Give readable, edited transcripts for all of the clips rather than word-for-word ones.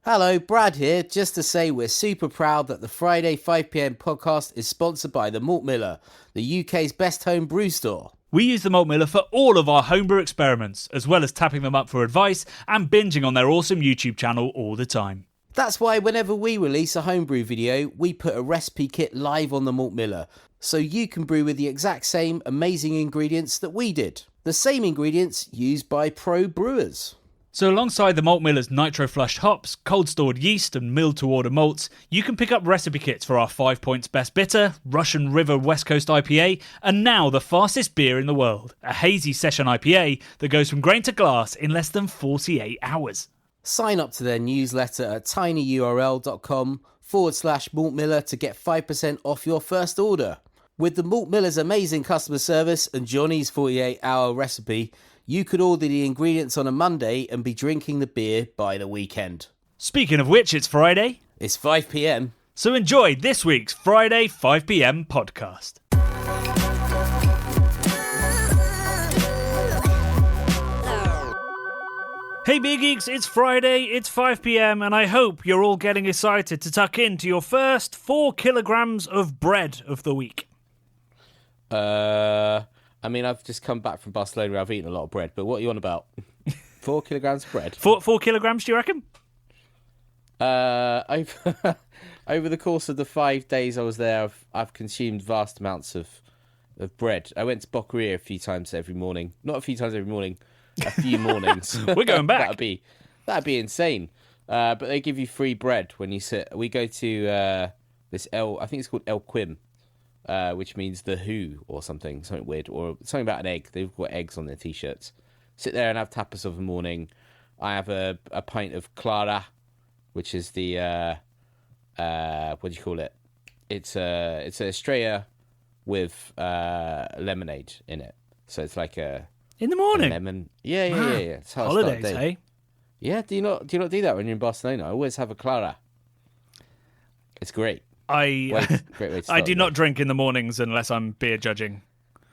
Hello, Brad here, just to say we're super proud that the Friday 5pm podcast is sponsored by the Malt Miller, the UK's best home brew store. We use the Malt Miller for all of our homebrew experiments, as well as tapping them up for advice and binging on their awesome YouTube channel all the time. That's why whenever we release a homebrew video, we put a recipe kit live on the Malt Miller, so you can brew with the exact same amazing ingredients that we did. The same ingredients used by pro brewers. So alongside the Malt Miller's nitro-flushed hops, cold-stored yeast and milled-to-order malts, you can pick up recipe kits for our 5 Points Best Bitter, Russian River West Coast IPA, and now the fastest beer in the world, a hazy session IPA that goes from grain to glass in less than 48 hours. Sign up to their newsletter at tinyurl.com/Malt Miller to get 5% off your first order. With the Malt Miller's amazing customer service and Johnny's 48-hour recipe, you could order the ingredients on a Monday and be drinking the beer by the weekend. Speaking of which, it's Friday. It's 5pm. So enjoy this week's Friday 5pm podcast. Hey Beer Geeks, it's Friday, it's 5pm, and I hope you're all getting excited to tuck into your first 4 kilograms of bread of the week. I mean, I've just come back from Barcelona where I've eaten a lot of bread, but what are you on about? 4 kilograms of bread? 4 kilograms, do you reckon? Over the course of the 5 days I was there, I've consumed vast amounts of bread. I went to Boqueria a few times every morning. Not a few times every morning, a few mornings. We're going back. That'd be insane. But they give you free bread when you sit. We go to I think it's called El Quim. Which means the Who or something weird, or something about an egg. They've got eggs on their t-shirts. Sit there and have tapas of the morning. I have a pint of Clara, which is the what do you call it? It's a Estrella with lemonade in it. So it's like a in the morning. Lemon. Yeah. It's how holidays, hey? Yeah. Do you not do that when you're in Barcelona? I always have a Clara. It's great. Great way to start, I do not drink in the mornings unless I'm beer judging.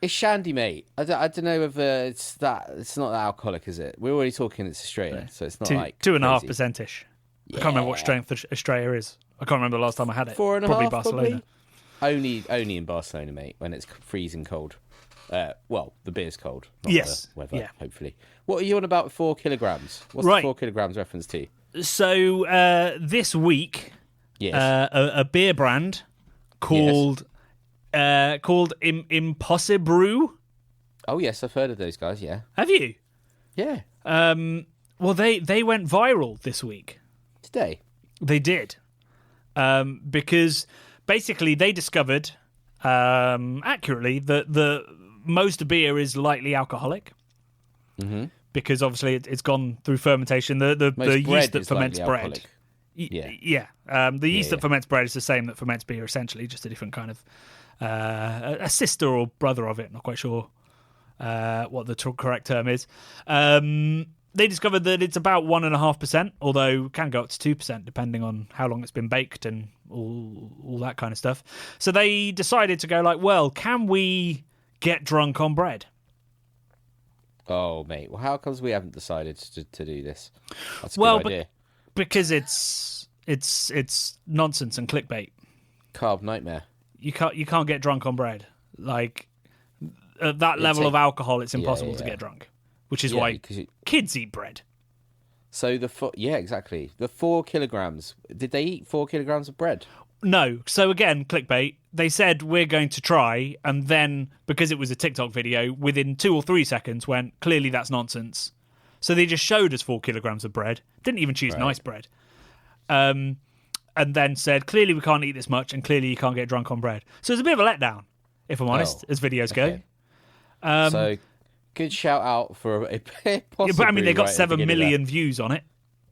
It's shandy, mate. I don't know whether it's not that alcoholic, is it? We're already talking it's Australia, so it's not like 2.5%ish. Yeah. I can't remember what strength Australia is. I can't remember the last time I had it. 4.5, probably Barcelona. Probably. Only in Barcelona, mate, when it's freezing cold. Well, the beer's cold. Not yes. The weather, hopefully. What are you on about 4 kilograms? What's the 4 kilograms reference to? So this week... Yes. A beer brand called Impossibrew. Oh yes, I've heard of those guys. Yeah. Have you? Yeah. Well, they went viral this week. Today. They did. Because basically they discovered accurately that the most beer is lightly alcoholic. Mm-hmm. Because obviously it's gone through fermentation. The yeast that ferments bread. Yeah. The yeast that ferments bread is the same that ferments beer, essentially, just a different kind of a sister or brother of it. Not quite sure what the correct term is. They discovered that it's about 1.5%, although can go up to 2% depending on how long it's been baked and all that kind of stuff. So they decided to go like, well, can we get drunk on bread? Oh, mate. Well, how comes we haven't decided to do this? That's a good idea. Because it's nonsense and clickbait. Carb nightmare. You can't get drunk on bread. Like at that level of alcohol, it's impossible to get drunk. Which is why kids eat bread. So exactly. The 4 kilograms. Did they eat 4 kilograms of bread? No. So again, clickbait. They said we're going to try, and then because it was a TikTok video, within 2 or 3 seconds, went clearly that's nonsense. So they just showed us 4 kilograms of bread. Didn't even choose nice bread. And then said, clearly we can't eat this much, and clearly you can't get drunk on bread. So it's a bit of a letdown, if I'm honest, as videos go. So good shout out for a possibly. But I mean, they got 7 million views on it.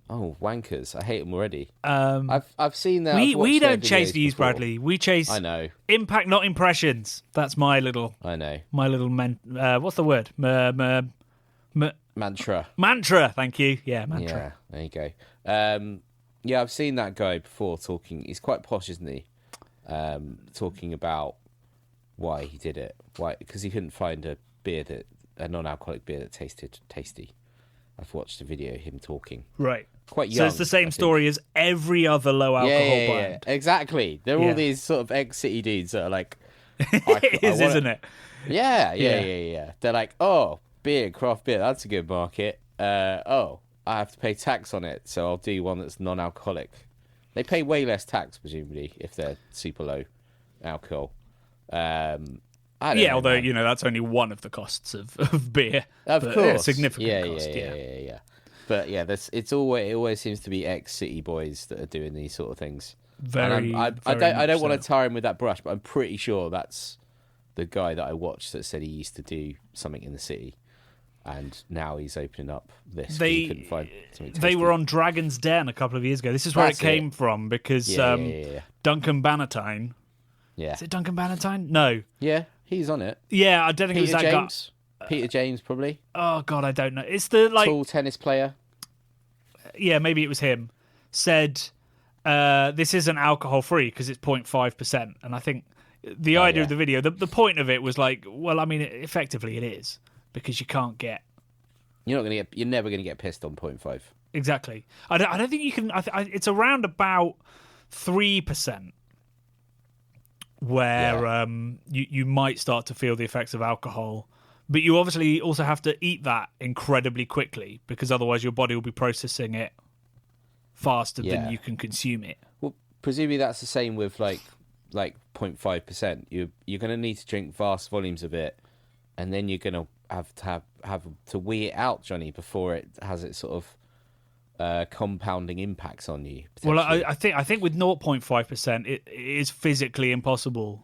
Oh, wankers! I hate them already. I've seen that. We don't chase views, before. Bradley. We chase. I know. Impact, not impressions. That's my little. I know. My little what's the word? Mantra. Thank you. Yeah, mantra. Yeah, there you go. I've seen that guy before talking. He's quite posh, isn't he? Talking about why he did it. Why? Because he couldn't find a non-alcoholic beer that tasted tasty. I've watched a video of him talking. Right. quite young. So it's the same story as every other low alcohol band. Yeah, exactly. They're all these sort of ex-city dudes that are like... It is, isn't it? Yeah. They're like, oh, craft beer, that's a good market. I have to pay tax on it, so I'll do one that's non-alcoholic. They pay way less tax, presumably, if they're super low alcohol. Although, man. That's only one of the costs of beer. Of course. A significant cost, yeah. But yeah, it always seems to be ex-city boys that are doing these sort of things. I don't want to tar him with that brush, but I'm pretty sure that's the guy that I watched that said he used to do something in the city, and now he's opening up this. He couldn't find something tasty. They were on Dragon's Den a couple of years ago. This is where it came from because Duncan Bannatyne. Yeah. Is it Duncan Bannatyne? No. Yeah, he's on it. Yeah, I don't think Peter it was that James. Peter James, probably. Oh God, I don't know. It's the tall tennis player. Yeah, maybe it was him. Said this isn't alcohol free because it's 0.5%, and I think the idea of the video, the point of it was like, well, I mean, effectively it is because you can't get. You're never gonna get pissed on 0.5. Exactly. I don't think you can. It's around about 3%. Where you might start to feel the effects of alcohol, but you obviously also have to eat that incredibly quickly because otherwise your body will be processing it faster than you can consume it. Well, presumably that's the same with like 0.5%. You're going to need to drink vast volumes of it, and then you're going to have to wee it out, Johnny, before it has its sort of compounding impacts on you. Well, I think with 0.5%, it is physically impossible.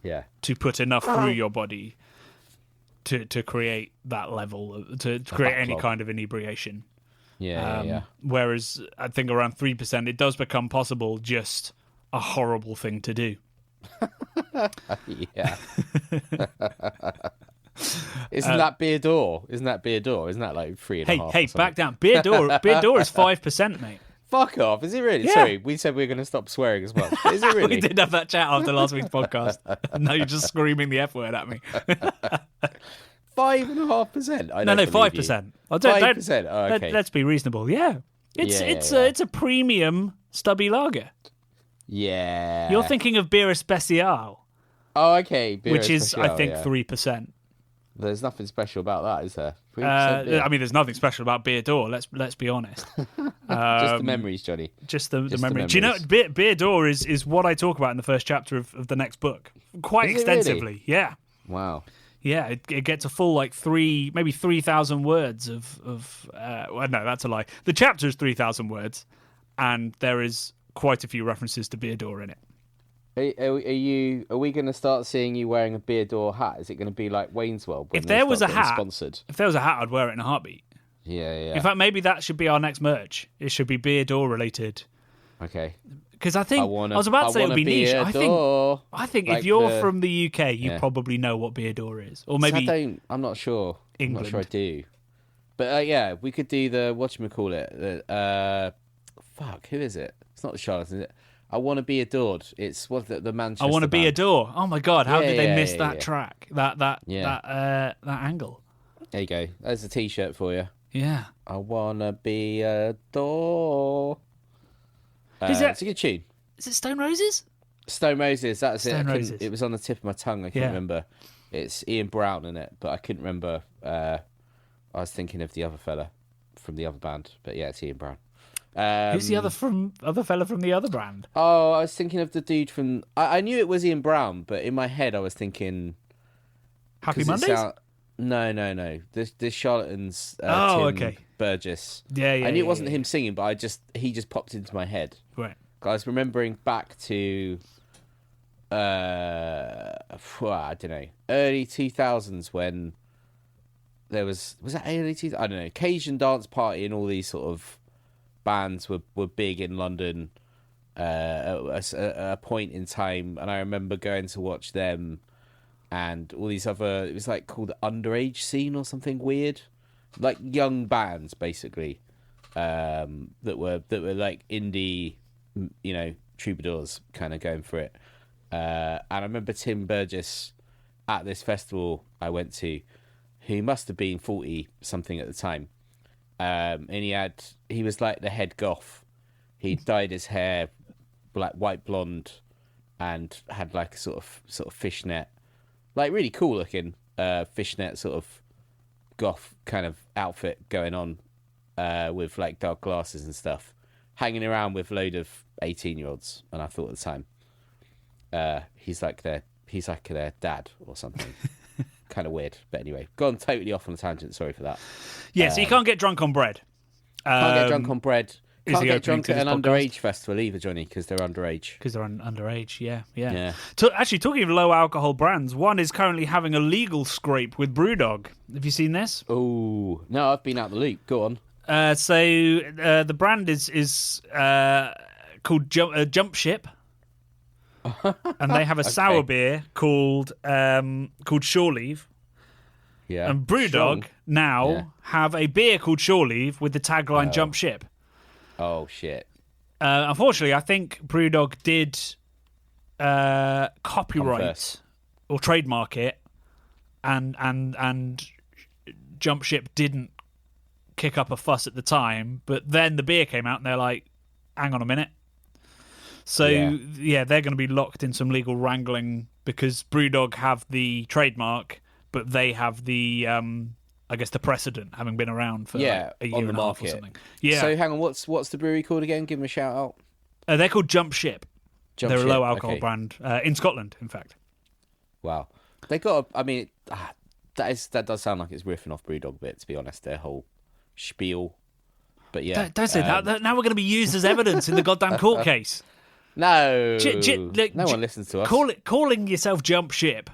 Yeah. To put enough through your body to create that level, to create any kind of inebriation. Yeah. Whereas I think around 3%, it does become possible. Just a horrible thing to do. Yeah. Isn't that beer door? Isn't that like 3.5? Hey, back down. Beer door is 5%, mate. Fuck off. Is it really? Yeah. Sorry, we said we were going to stop swearing as well. Is it really? We did have that chat after last week's podcast. Now you're just screaming the F word at me. 5.5%. No, 5%. 5%. Oh, okay. Let's be reasonable. Yeah, it's a premium stubby lager. Yeah. You're thinking of Beer Especial. Oh, okay. Beer which is, Especial, I think, 3%. There's nothing special about that, is there? I mean, there's nothing special about Beer Door. Let's be honest. Just the memories, Johnny. Just the memories. Do you know Beer Door is what I talk about in the first chapter of the next book, quite extensively. Really? Yeah. Wow. Yeah, it gets a full like 3,000 words of. Well, no, that's a lie. The chapter is 3,000 words, and there is quite a few references to Beer Door in it. Are we going to start seeing you wearing a Beer Door hat? Is it going to be like Wayne's World? If there was a hat, sponsored? If there was a hat, I'd wear it in a heartbeat. Yeah. In fact, maybe that should be our next merch. It should be Beer Door related. Okay. Because I was about to say it would be niche. I think like if you're from the UK, you probably know what Beer Door is, or maybe I'm not sure. England. I'm not sure I do. But we could do the whatchamacallit. Fuck, who is it? It's not the Charlatans, is it? I Want to Be Adored. It's what the Manchester. I Want to Be Adored. Oh my God! How did they miss that yeah. track? That angle. There you go. There's a T-shirt for you. Yeah. I wanna be adored. It's a good tune. Is it Stone Roses? Stone Roses. That's Stone Roses. It was on the tip of my tongue. I can't remember. It's Ian Brown in it, but I couldn't remember. I was thinking of the other fella from the other band, but yeah, it's Ian Brown. Who's the other fella from the other band? Oh, I was thinking of the dude from. I knew it was Ian Brown, but in my head I was thinking Happy Mondays. No. The Charlatans. Tim okay. Burgess. Yeah. I knew it wasn't him singing, but he just popped into my head. Right. I was remembering back to, I don't know, early 2000s when there was that early 2000s? I don't know, Cajun Dance Party and all these sort of bands were big in London at a point in time, and I remember going to watch them and all these other, it was like called the underage scene or something weird, like young bands basically, that were like indie, troubadours kind of going for it. And I remember Tim Burgess at this festival I went to, who must have been 40 something at the time, and he was like the head goth. He dyed his hair like white blonde, and had like a sort of fishnet, like really cool looking fishnet sort of goth kind of outfit going on, with like dark glasses and stuff, hanging around with a load of 18-year-olds. And I thought at the time, he's like their dad or something. Kind of weird, but anyway, gone totally off on a tangent. Sorry for that. Yeah, so you can't get drunk on bread. Can't get drunk on bread. Can't get drunk at an underage festival either, Johnny, because they're underage. Because they're underage, yeah. Actually, talking of low alcohol brands, one is currently having a legal scrape with BrewDog. Have you seen this? Oh no, I've been out the loop. Go on. The brand is called Jump Ship. And they have a sour beer called Shore Leave. Yeah. And BrewDog now have a beer called Shore Leave with the tagline Jump Ship. Oh shit. Unfortunately, I think BrewDog did copyright or trademark it, and Jump Ship didn't kick up a fuss at the time. But then the beer came out, and they're like, "Hang on a minute." So, they're going to be locked in some legal wrangling because BrewDog have the trademark, but they have the, I guess, the precedent, having been around for like a year and a half or something. Yeah. So, hang on, what's the brewery called again? Give them a shout out. They're called Jump Ship. They're a low alcohol brand in Scotland, in fact. Wow. They got, that does sound like it's riffing off BrewDog a bit, to be honest, their whole spiel. But yeah. Don't say that. Now we're going to be used as evidence in the goddamn court case. No, no one listens to us. Calling yourself Jump Ship.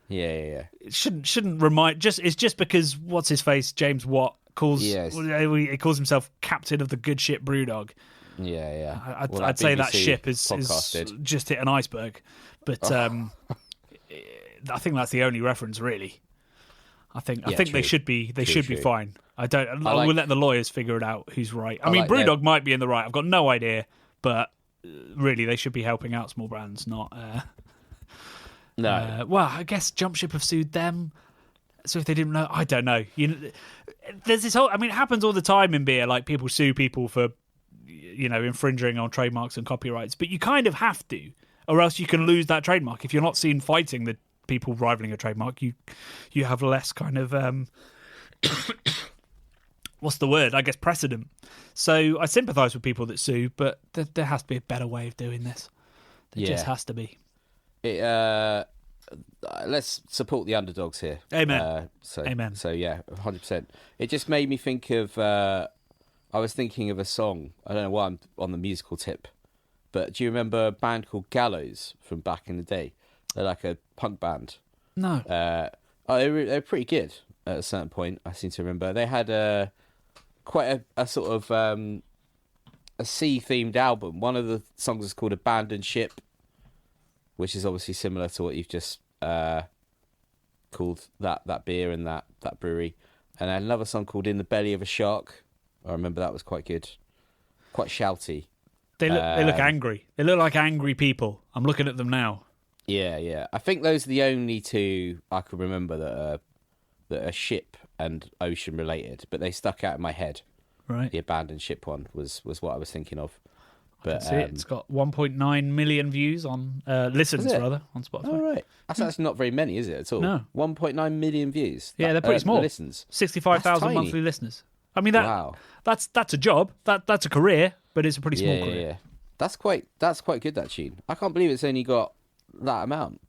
Yeah. It shouldn't remind. It's just because what's his face, James Watt he calls himself captain of the good ship BrewDog. Yeah. I'd say that ship is just hit an iceberg, but I think that's the only reference really. I think they should be fine. We'll let the lawyers figure it out who's right. I mean, BrewDog might be in the right. I've got no idea, but. Really, they should be helping out small brands, not. No. Well, I guess Jump Ship have sued them. So if they didn't know, I don't know. There's this whole. I mean, it happens all the time in beer. Like people sue people for, infringing on trademarks and copyrights. But you kind of have to, or else you can lose that trademark. If you're not seen fighting the people rivaling a trademark, you have less kind of. What's the word? I guess precedent. So I sympathise with people that sue, but there has to be a better way of doing this. There just has to be. Let's support the underdogs here. Amen. Amen. So yeah, 100%. It just made me think of. I was thinking of a song. I don't know why I'm on the musical tip, but do you remember a band called Gallows from back in the day? They're like a punk band. No. They were pretty good at a certain point. I seem to remember they had quite a sort of a sea-themed album. One of the songs is called Abandoned Ship, which is obviously similar to what you've just called that beer and that brewery. And another song called In the Belly of a Shark. I remember that was quite good. Quite shouty. They look angry. They look like angry people. I'm looking at them now. Yeah. I think those are the only two I could remember that are ship and ocean related, but they stuck out in my head. Right. The Abandoned Ship one was what I was thinking of. But I can see it. It's got 1.9 million views on listens on Spotify. Oh, right. That's actually not very many, is it, at all? No. 1.9 million views. Yeah, they're pretty small. Listens. 65,000 monthly listeners. I mean, that's a job. That's a career, but it's a pretty small career. Yeah. That's quite good, that tune. I can't believe it's only got that amount.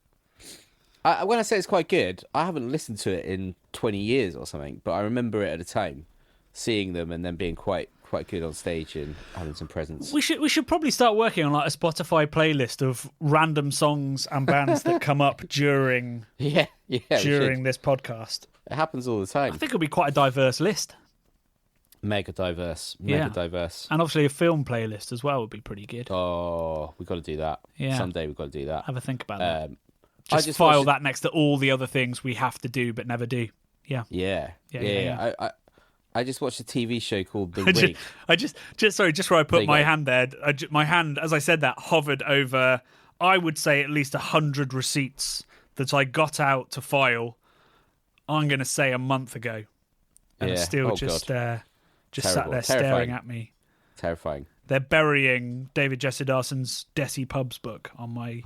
When I say it's quite good, I haven't listened to it in 20 years or something, but I remember it at a time, seeing them and then being quite good on stage and having some presence. We should probably start working on like a Spotify playlist of random songs and bands that come up during this podcast. It happens all the time. I think it'll be quite a diverse list. Mega diverse. And obviously a film playlist as well would be pretty good. Oh, we've got to do that. Yeah. Someday we've got to do that. Have a think about that. Just file that next to all the other things we have to do but never do. Yeah. I just watched a TV show called The Rig. Sorry, just where I put my hand there. My hand, as I said that, hovered over, I would say, at least 100 receipts that I got out to file. I'm going to say a month ago, and it's still just just sat there staring at me. Terrifying. They're burying David Jesse Desi Pubs book on my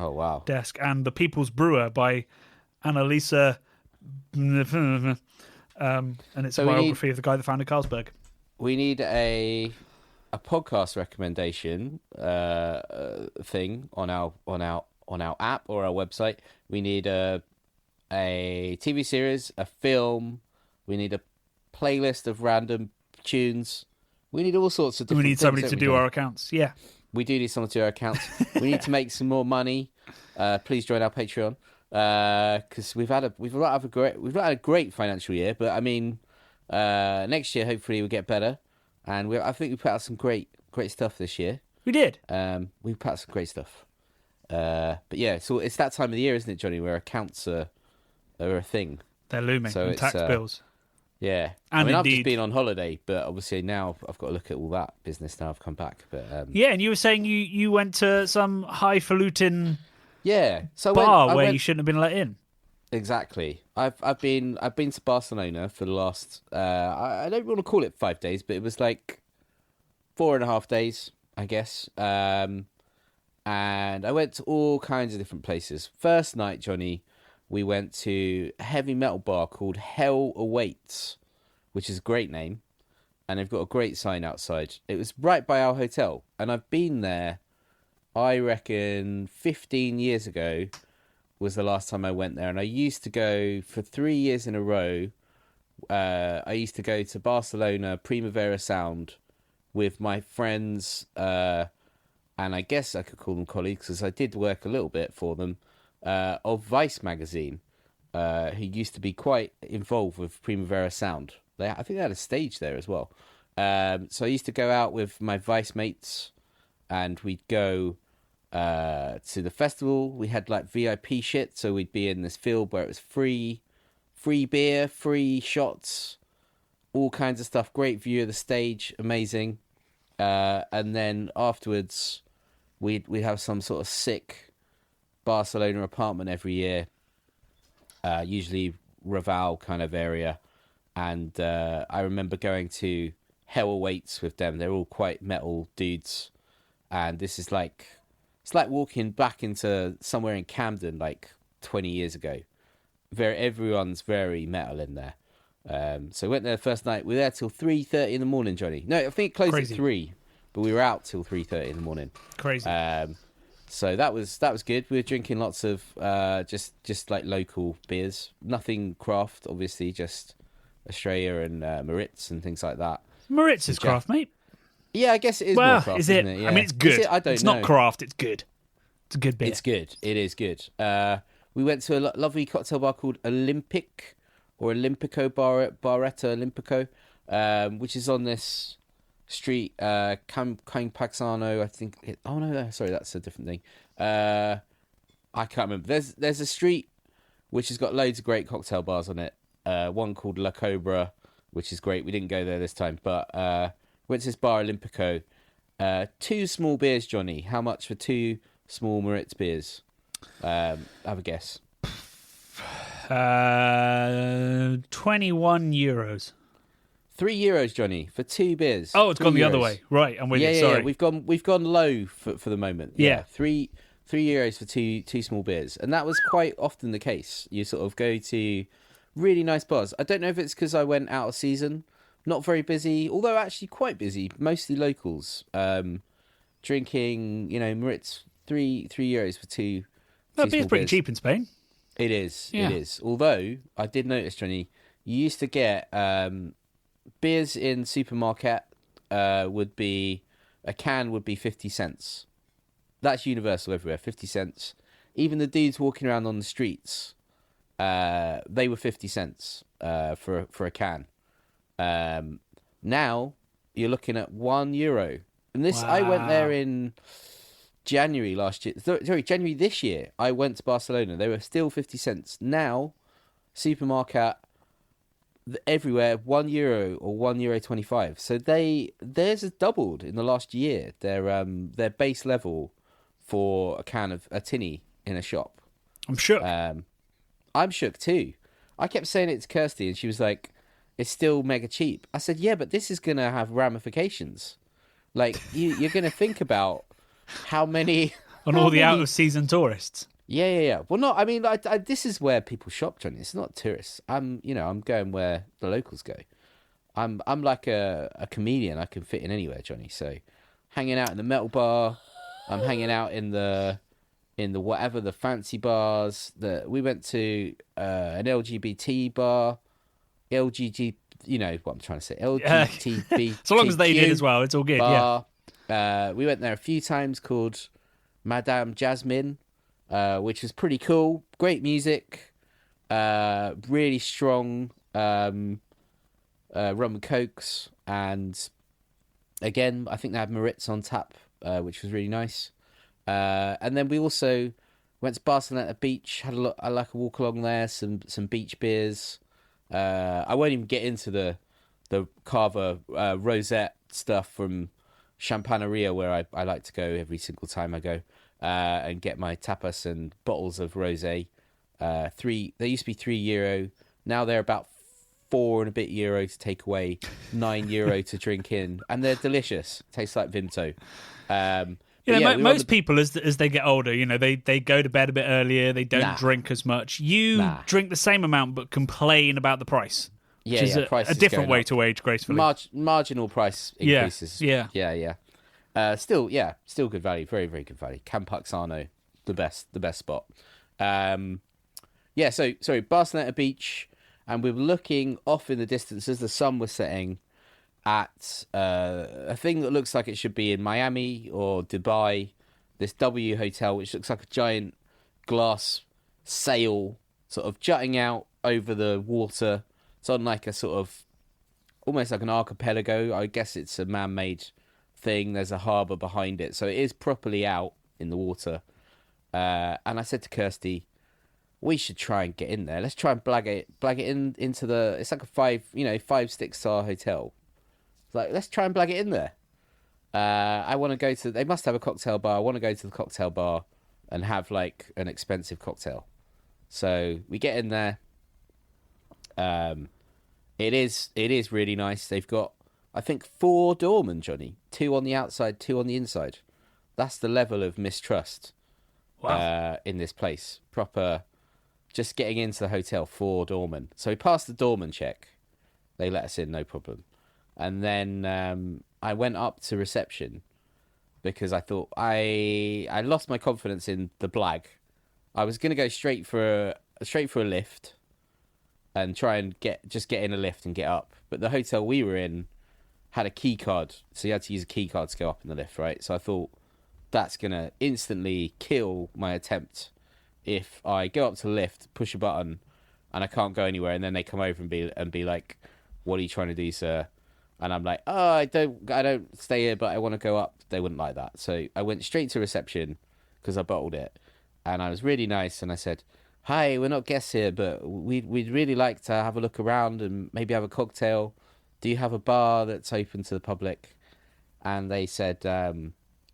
desk, and The People's Brewer by Annalisa, and it's a biography of the guy that founded Carlsberg. We need a podcast recommendation thing on our app or our website. We need a TV series, a film. We need a playlist of random tunes. We need all sorts of different things. We need somebody to do our accounts. Yeah. We do need someone to do our accounts. We need to make some more money. Please join our Patreon. Because we've not had a great financial year, but I mean, next year hopefully we'll get better. And I think we put out some great stuff this year. We did. We put out some great stuff. But yeah, so it's that time of the year, isn't it, Johnny, where accounts are a thing. They're looming. So tax bills. Yeah, and I've just been on holiday, but obviously now I've got to look at all that business now I've come back. But yeah, and you were saying you went to some highfalutin bar where you shouldn't have been let in. Exactly. I've been to Barcelona for the last I don't want to call it 5 days, but it was like 4.5 days, I guess. And I went to all kinds of different places. First night, Johnny, we went to a heavy metal bar called Hell Awaits, which is a great name, and they've got a great sign outside. It was right by our hotel, and I've been there, I reckon 15 years ago was the last time I went there, and I used to go for 3 years in a row. I used to go to Barcelona, Primavera Sound, with my friends, and I guess I could call them colleagues, because I did work a little bit for them, of Vice magazine, who used to be quite involved with Primavera Sound. I think they had a stage there as well. So I used to go out with my Vice mates, and we'd go to the festival. We had like VIP shit, so we'd be in this field where it was free beer, free shots, all kinds of stuff. Great view of the stage, amazing. And then afterwards, we'd have some sort of sick Barcelona apartment every year, usually Raval kind of area, and I remember going to Hell Awaits with them. They're all quite metal dudes, and this is like, it's like walking back into somewhere in Camden like 20 years ago. Everyone's very metal in there. So we went there the first night. We were there till 3:30 in the morning, Johnny. No, I think it closed at 3, but we were out till 3:30 in the morning. Crazy. So that was good. We were drinking lots of just like local beers, nothing craft, obviously, just Australia and Maritz and things like that. Maritz is craft, mate. Yeah, I guess it is more craft, is it? Isn't it? Yeah. I mean, it's good. I don't know. It's not craft. It's good. It's a good beer. It's good. It is good. We went to a lovely cocktail bar called Olympic or Olympico Barretta Olympico, which is on this street, Campaxano, I think. Oh no, sorry, that's a different thing. I can't remember. There's a street which has got loads of great cocktail bars on it. One called La Cobra, which is great. We didn't go there this time, but went to this bar Olympico. 2 small beers, Johnny. How much for 2 small Maritz beers? Have a guess. 21 euros. €3, Johnny, for 2 beers. Oh, it's gone the other way. Right, I'm with you. Sorry. Yeah, we've gone low for the moment. Yeah. €3 for two small beers, and that was quite often the case. You sort of go to really nice bars. I don't know if it's because I went out of season, not very busy, although actually quite busy, mostly locals. Drinking, Maritz, €3 for two. That beer's pretty cheap in Spain. It is. Yeah. It is. Although I did notice, Johnny, you used to get beers in supermarket. Would be a can would be 50 cents. That's universal everywhere. 50 cents. Even the dudes walking around on the streets, they were 50 cents for a can. Now you're looking at €1, and this I went there in January last year. Sorry, January this year. I went to Barcelona. They were still 50 cents. Now, supermarket everywhere, €1 or €1.25. So theirs has doubled in the last year. Their base level for a can of a tinny in a shop. I'm shook. I'm shook too. I kept saying it to Kirsty, and she was like, it's still mega cheap. I said, yeah, but this is going to have ramifications. Like, you're going to think about how many... On all the out-of-season tourists. Yeah. Well, no, I mean, this is where people shop, Johnny. It's not tourists. I'm going where the locals go. I'm like a comedian. I can fit in anywhere, Johnny. So, hanging out in the metal bar. I'm hanging out in the whatever, the fancy bars. We went to an LGBT bar. LGBT, you know what I'm trying to say. LGBT. So long as they did as well, it's all good. Bar. Yeah. We went there a few times, called Madame Jasmine, which was pretty cool. Great music, really strong rum and cokes, and again, I think they had Maritz on tap, which was really nice. And then we also went to Barcelona Beach. Had a walk along there. Some beach beers. I won't even get into the Carver rosette stuff from Champagneria, where I like to go every single time I go, and get my tapas and bottles of rosé. They used to be €3. Now they're about €4 and a bit to take away, €9 to drink in, and they're delicious. Tastes like Vimto. Most people, as they get older, they go to bed a bit earlier. They don't drink as much. You drink the same amount, but complain about the price. Which is a different way to age gracefully. Marginal price increases. Yeah. Still good value. Very, very good value. Campaxano, the best spot. So Barcelona Beach, and we were looking off in the distance as the sun was setting at a thing that looks like it should be in Miami or Dubai, this W Hotel, which looks like a giant glass sail sort of jutting out over the water. It's on like a sort of, almost like an archipelago. I guess it's a man-made thing. There's a harbour behind it. So it is properly out in the water. And I said to Kirsty, we should try and get in there. Let's try and blag it into the, it's like a 5-6 star hotel. Like, let's try and blag it in there. I want to go to... They must have a cocktail bar. I want to go to the cocktail bar and have, like, an expensive cocktail. So we get in there. It is really nice. They've got, I think, 4 doormen, Johnny. 2 on the outside, 2 on the inside. That's the level of mistrust in this place. Proper, just getting into the hotel, 4 doormen. So we passed the doorman check. They let us in, no problem. And then I went up to reception because I thought I lost my confidence in the blag. I was going to go straight for a lift and try and get in a lift and get up. But the hotel we were in had a key card, so you had to use a key card to go up in the lift, right? So I thought that's going to instantly kill my attempt if I go up to the lift, push a button, and I can't go anywhere, and then they come over and be like, "What are you trying to do, sir?" And I'm like, "Oh, I don't stay here, but I want to go up." They wouldn't like that. So I went straight to reception because I bottled it. And I was really nice. And I said, "Hi, we're not guests here, but we'd really like to have a look around and maybe have a cocktail. Do you have a bar that's open to the public?" And they said,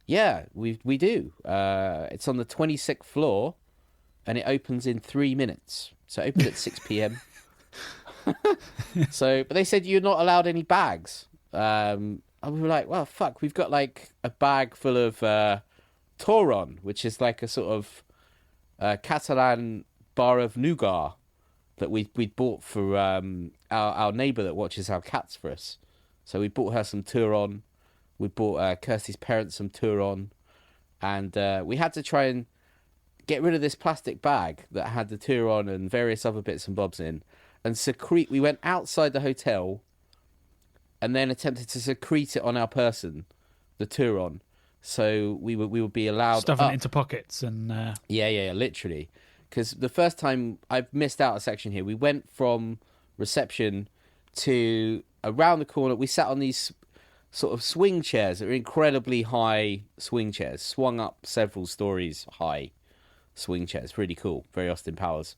"Yeah, we do. It's on the 26th floor and it opens in 3 minutes. So it opens at 6 p.m. But they said you're not allowed any bags. And we were like, well, fuck, we've got like a bag full of Tauron, which is like a sort of Catalan bar of nougat that we'd bought for our neighbour that watches our cats for us. So we bought her some Tauron. We bought Kirsty's parents some Tauron. And we had to try and get rid of this plastic bag that had the Tauron and various other bits and bobs in. And secrete. We went outside the hotel and then attempted to secrete it on our person, the Tauron. So we would be allowed stuffing it into pockets and yeah, literally. Because the first time I've missed out a section here, we went from reception to around the corner. We sat on these sort of swing chairs that are incredibly high swing chairs, swung up several stories high swing chairs. Really cool, very Austin Powers.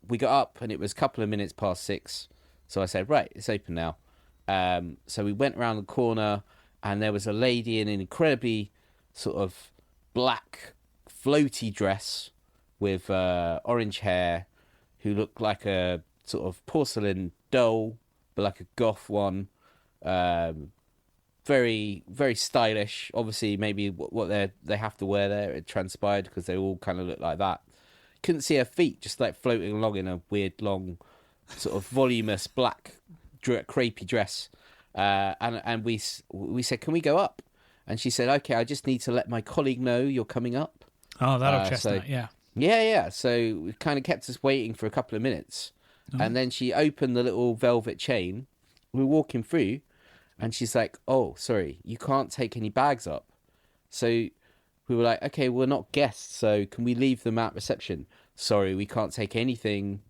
We got up and it was a couple of minutes past 6. So I said, right, it's open now. So we went around the corner and there was a lady in an incredibly sort of black floaty dress with orange hair who looked like a sort of porcelain doll but like a goth one. Very, very stylish. Obviously, maybe what they have to wear there, it transpired because they all kind of look like that. Couldn't see her feet, just like floating along in a weird, long, sort of voluminous black crepey dress. And we said, can we go up? And she said, okay, I just need to let my colleague know you're coming up. Oh, that'll chestnut, yeah. Yeah. So it kind of kept us waiting for a couple of minutes. Oh. And then she opened the little velvet chain. We were walking through, and she's like, oh, sorry, you can't take any bags up. So we were like, okay, we're not guests, so can we leave them at reception? Sorry, we can't take anything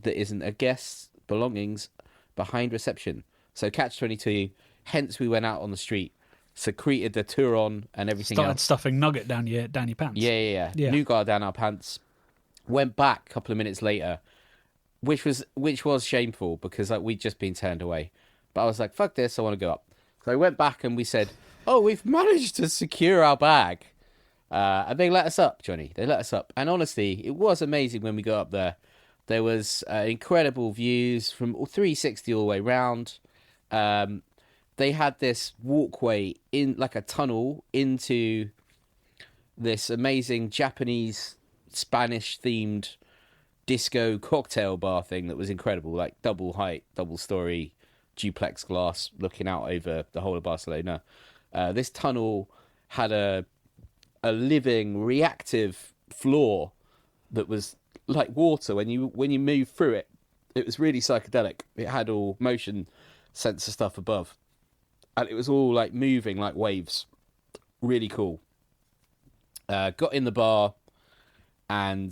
that isn't a guest's belongings behind reception. So catch-22, hence we went out on the street, secreted the Turon and everything else. Started stuffing nugget down your pants. Yeah. Nougat down our pants. Went back a couple of minutes later, which was shameful because like we'd just been turned away. But I was like, fuck this, I want to go up. So I went back and we said, oh, we've managed to secure our bag. And they let us up, Johnny. They let us up. And honestly, it was amazing when we got up there. There was incredible views from 360 all the way round. They had this walkway in like a tunnel into this amazing Japanese, Spanish-themed disco cocktail bar thing that was incredible. Like double height, double story, duplex glass looking out over the whole of Barcelona. This tunnel had a living reactive floor that was like water. When you moved through it, it was really psychedelic. It had all motion sensor stuff above, and it was all like moving like waves. Really cool. Got in the bar, and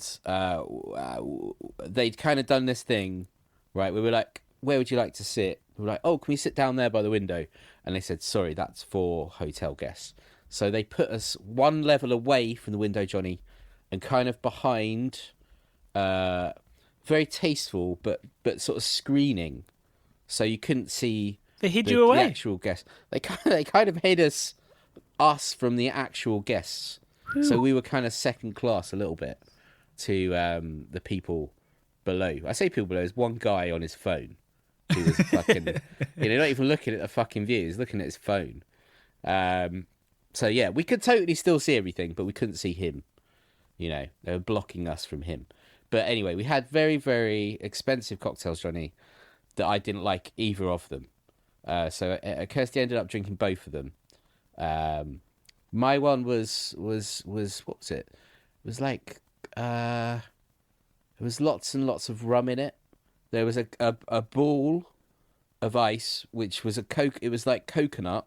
they'd kind of done this thing, right? We were like, where would you like to sit? We were like, oh, can we sit down there by the window? And they said, sorry, that's for hotel guests. So they put us one level away from the window, Johnny, and kind of behind, very tasteful, but sort of screening, so you couldn't see. They hid you away. The actual guests. They kind of hid us from the actual guests. Ooh. So we were kind of second class a little bit to the people below. I say people below. There's one guy on his phone who was fucking, not even looking at the fucking view. He's looking at his phone. So yeah, we could totally still see everything, but we couldn't see him. They were blocking us from him. But anyway, we had very, very expensive cocktails, Johnny, that I didn't like either of them. So Kirsty ended up drinking both of them. My one was what was it? It was like there was lots and lots of rum in it. There was a ball of ice, which was it was like coconut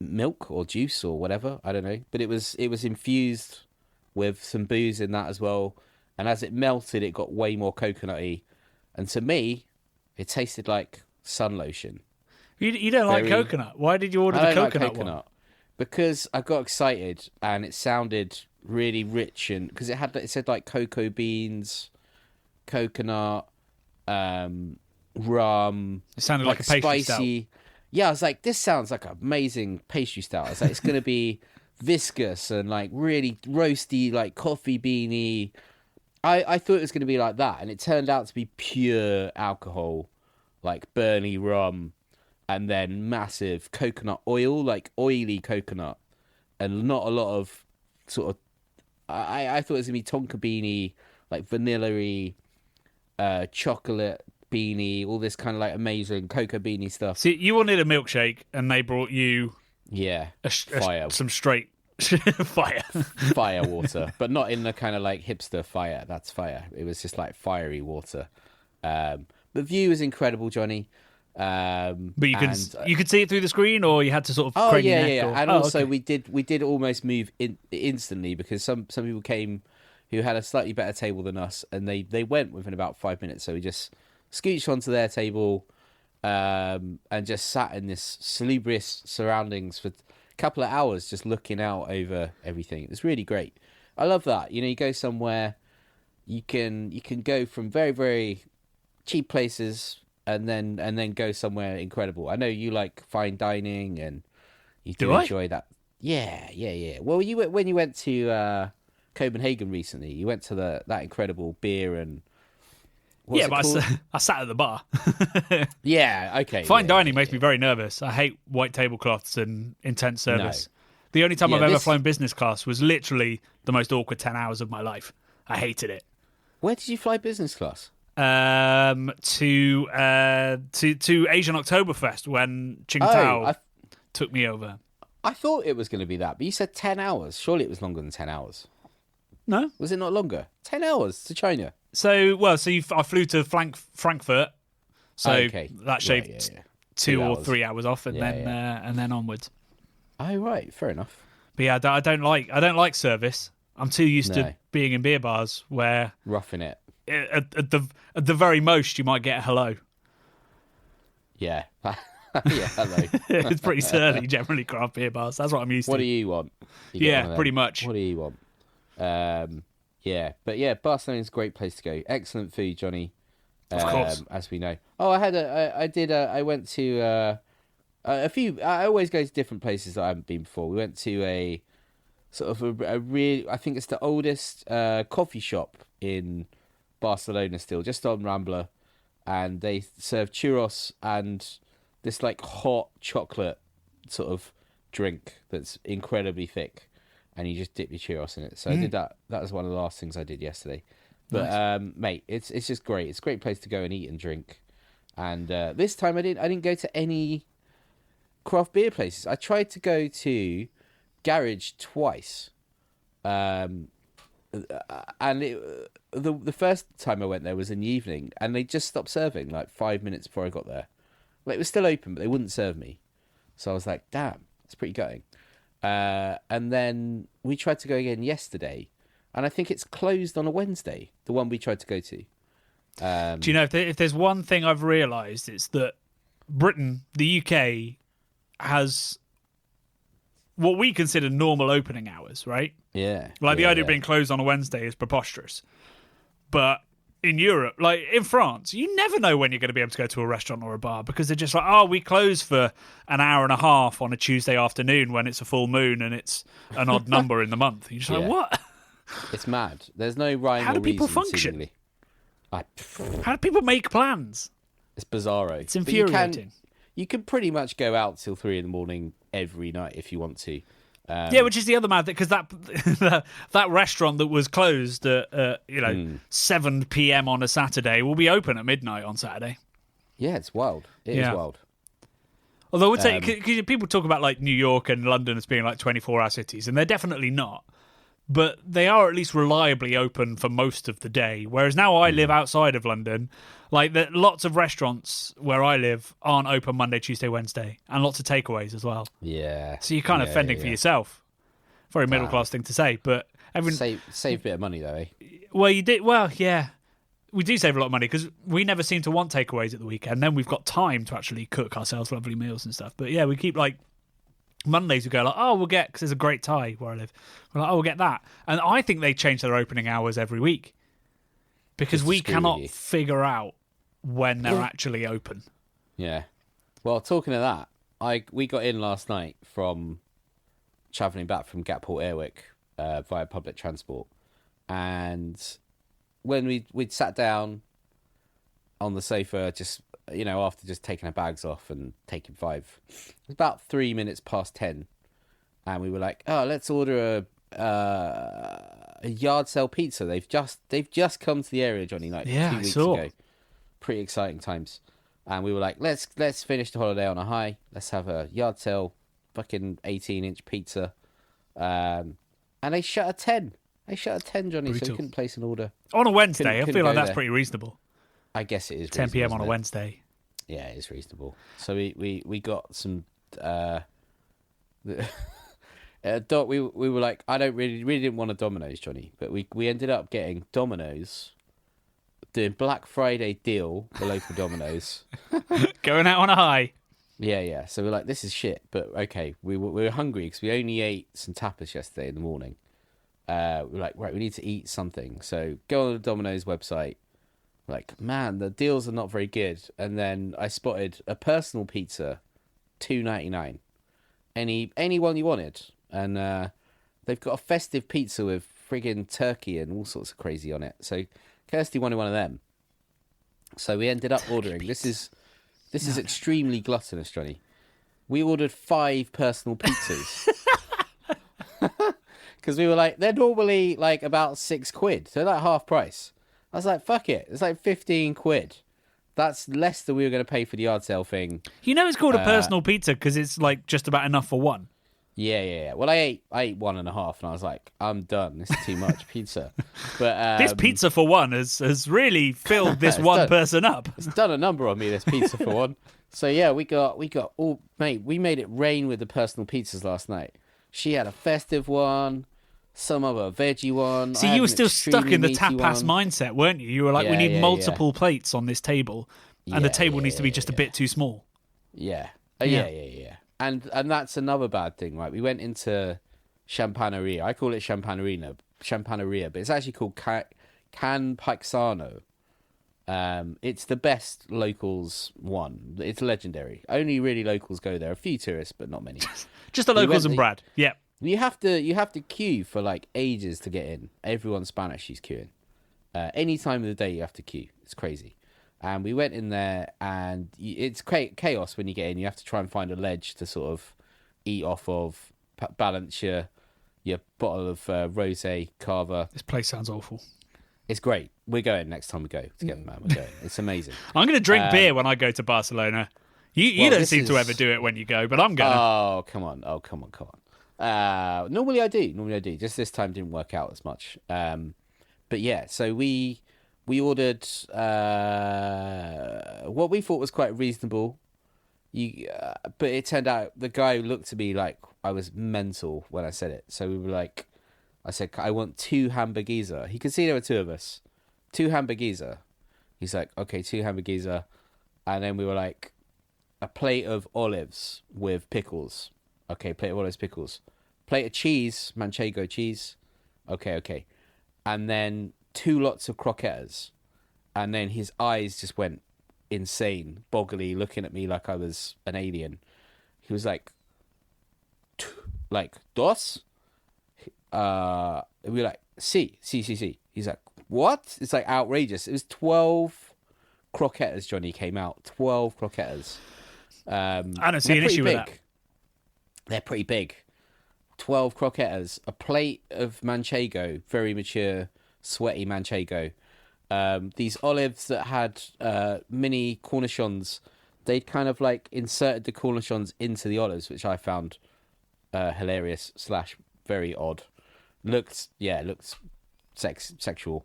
milk or juice or whatever, I don't know, but it was infused with some booze in that as well, and as it melted it got way more coconutty, and to me it tasted like sun lotion. You don't like coconut? Why did you order the coconut one? Because I got excited and it sounded really rich, and because it said like cocoa beans, coconut, rum. It sounded like a pastry spicy stout. Yeah, I was like, this sounds like an amazing pastry stout. I was like, it's going to be viscous and like really roasty, like coffee beany. I thought it was going to be like that, and it turned out to be pure alcohol, like Burnie rum, and then massive coconut oil, like oily coconut, and not a lot of sort of. I thought it was going to be tonka beanie, like vanilla-y, chocolate beanie, all this kind of like amazing cocoa beanie stuff. See, you wanted a milkshake, and they brought you fire, some straight fire water, but not in the kind of like hipster fire. That's fire. It was just like fiery water. The view was incredible, Johnny. But you could see it through the screen, or you had to sort of. And also we did almost move instantly, because some people came who had a slightly better table than us, and they went within about 5 minutes. So we just scooched onto their table, and just sat in this salubrious surroundings for a couple of hours, just looking out over everything. It was really great. I love that. You go somewhere, you can go from very, very cheap places and then go somewhere incredible. I know you like fine dining, and you do enjoy that. Yeah. Well, when you went to Copenhagen recently, you went to that incredible beer and What's it called? I sat at the bar. Yeah, okay. Fine dining makes me very nervous. I hate white tablecloths and intense service. No. The only time I've ever flown business class was literally the most awkward 10 hours of my life. I hated it. Where did you fly business class? To Asian Oktoberfest when Qingdao took me over. I thought it was going to be that, but you said 10 hours. Surely it was longer than 10 hours. No. Was it not longer? 10 hours to China. I flew to Frankfurt. So that shaved 2 or 3 hours off, and then onwards. Oh right, fair enough. But yeah, I don't like service. I'm too used to being in beer bars where roughing it. At the very most, you might get a hello. Yeah, hello. It's pretty surly generally, craft beer bars. That's what I'm used to. What do you want? Pretty much. What do you want? Barcelona's a great place to go. Excellent food, Johnny. Of course, as we know. Oh, I went to a few. I always go to different places that I haven't been before. We went to a sort of a real. I think it's the oldest coffee shop in Barcelona still, just on Rambla, and they serve churros and this like hot chocolate sort of drink that's incredibly thick, and you just dip your churros in it. So I did that. That was one of the last things I did yesterday. But nice. Mate, it's just great. It's a great place to go and eat and drink. And this time I didn't go to any craft beer places. I tried to go to Garage twice. And the first time I went there was in the evening, and they just stopped serving like 5 minutes before I got there. Like, it was still open, but they wouldn't serve me. So I was like, damn, it's pretty gutting. And then we tried to go again yesterday, and I think it's closed on a Wednesday, the one we tried to go to. Do you know, if there's one thing I've realised, it's that Britain, the UK, has what we consider normal opening hours, right? Yeah. Like, the idea of being closed on a Wednesday is preposterous. But in Europe, like in France, you never know when you're going to be able to go to a restaurant or a bar, because they're just like, oh, we close for an hour and a half on a Tuesday afternoon when it's a full moon and it's an odd number in the month. You're just like, what? It's mad. There's no rhyme How or do people reason, function? seemingly. How do people make plans? It's bizarro. It's infuriating. You can pretty much go out till 3 a.m. every night if you want to. Which is the other mad thing, because that restaurant that was closed at 7 p.m. on a Saturday will be open at midnight on Saturday. Yeah, it's wild. It is wild. Although I would say, cause people talk about like New York and London as being like 24-hour cities, and they're definitely not. But they are at least reliably open for most of the day. Whereas now I live outside of London, like lots of restaurants where I live aren't open Monday, Tuesday, Wednesday, and lots of takeaways as well. Yeah. So you're kind of fending for yourself. Very middle class thing to say, but save a bit of money though, eh? Well, you did. Well, yeah, we do save a lot of money because we never seem to want takeaways at the weekend. Then we've got time to actually cook ourselves lovely meals and stuff. But yeah, we keep like. Mondays we go like, oh, we'll get, because there's a great Thai where I live. We're like, oh, we'll get that. And I think they change their opening hours every week because we cannot figure out when they're actually open. Yeah. Well, talking of that, we got in last night from travelling back from Gatport Airwick via public transport. And when we'd sat down on the sofa, just after just taking our bags off and taking 5, it was about 3 minutes past 10, and we were like, "Oh, let's order a yard sale pizza." They've just come to the area, Johnny, like 2 weeks ago. Pretty exciting times, and we were like, "Let's finish the holiday on a high. Let's have a yard sale, fucking 18-inch pizza," and they shut at 10. They shut at 10, Johnny, so we couldn't place an order on a Wednesday. I feel like that's pretty reasonable. I guess it is 10 p.m. on a Wednesday. Yeah, it is reasonable. So we got some. We were like, I don't really didn't want a Domino's, Johnny, but we ended up getting Domino's, doing Black Friday deal, the local Domino's, going out on a high. Yeah. So we're like, this is shit, but okay. We were hungry because we only ate some tapas yesterday in the morning. We're like, right, we need to eat something. So go on the Domino's website. Like, man, the deals are not very good. And then I spotted a personal pizza, $2.99. Any one you wanted. And they've got a festive pizza with friggin' turkey and all sorts of crazy on it. So Kirsty wanted one of them. So we ended up ordering. This is extremely gluttonous, Johnny. We ordered 5 personal pizzas. Because we were like, they're normally like about £6. They're like half price. I was like, fuck it. It's like 15 quid. That's less than we were going to pay for the yard sale thing. You know, it's called a personal pizza because it's like just about enough for one. Yeah. Well, I ate 1.5, and I was like, I'm done. This is too much pizza. But this pizza for one has really filled this one person up. It's done a number on me. This pizza for one. So yeah, we got all, mate. We made it rain with the personal pizzas last night. She had a festive one, some other veggie one. See, you were still stuck in the tapas mindset, weren't you? You were like, we need multiple plates on this table, and the table needs to be just a bit too small. Yeah. And that's another bad thing, right? We went into Champaneria. I call it Champaneria, but it's actually called Can Paisano. It's the best locals one. It's legendary. Only really locals go there. A few tourists, but not many. Just the locals and Brad. Yeah. You have to queue for like ages to get in. Everyone's Spanish. She's queuing. Any time of the day you have to queue. It's crazy. And we went in there, and it's chaos when you get in. You have to try and find a ledge to sort of eat off of, balance your bottle of rosé cava. This place sounds awful. It's great. We're going next time we go together, man. We're going. It's amazing. I'm going to drink beer when I go to Barcelona. You don't seem to ever do it when you go, but I'm going to. Oh, come on. Normally I do. Just this time didn't work out as much. But yeah, so we ordered what we thought was quite reasonable. But it turned out the guy looked at me like I was mental when I said it. So we were like, I said, I want 2 hamburguesa. He could see there were 2 of us. 2 hamburguesa. He's like, okay, 2 hamburguesa. And then we were like, a plate of olives with pickles. Okay, plate of olives, pickles. Plate of cheese, manchego cheese. Okay. And then 2 lots of croquettes. And then his eyes just went insane, boggly, looking at me like I was an alien. He was like, dos? We were like, si. He's like, what? It's like outrageous. It was 12 croquettes, Johnny, came out. 12 croquettes. I don't see an issue with that. They're pretty big. 12 croquettes, a plate of manchego, very mature, sweaty manchego. These olives that had mini cornichons, they'd kind of like inserted the cornichons into the olives, which I found hilarious / very odd. Looked sexual.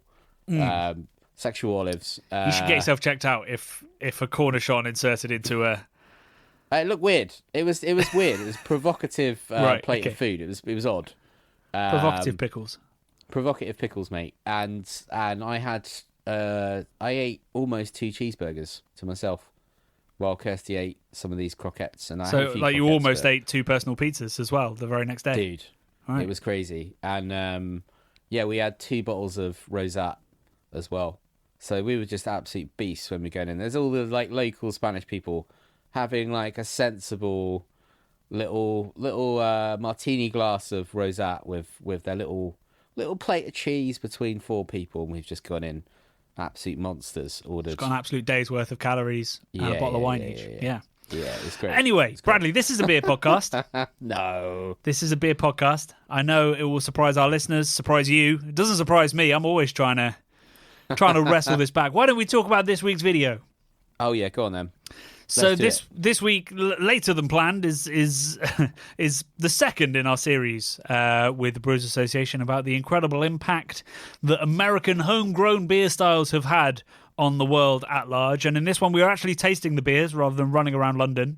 Sexual olives. You should get yourself checked out if a cornichon inserted into a. It looked weird. It was weird. It was provocative plate of food. It was odd. Provocative pickles. Provocative pickles, mate. And I ate almost 2 cheeseburgers to myself, while Kirsty ate some of these croquettes. And you almost ate 2 personal pizzas as well the very next day. Dude, right. It was crazy. And we had 2 bottles of rosat as well. So we were just absolute beasts when we were going in. There's all the like local Spanish people having like a sensible little martini glass of rosat with their little plate of cheese between 4 people, and we've just gone in absolute monsters. Ordered. It's got an absolute day's worth of calories and a bottle of wine each. Yeah, it's great. Anyway, Bradley, this is a beer podcast. No, this is a beer podcast. I know it will surprise our listeners, surprise you. It doesn't surprise me. I'm always trying to wrestle this back. Why don't we talk about this week's video? Oh yeah, go on then. So this week, later than planned, is the second in our series with the Brewers Association about the incredible impact that American homegrown beer styles have had on the world at large. And in this one, we are actually tasting the beers rather than running around London.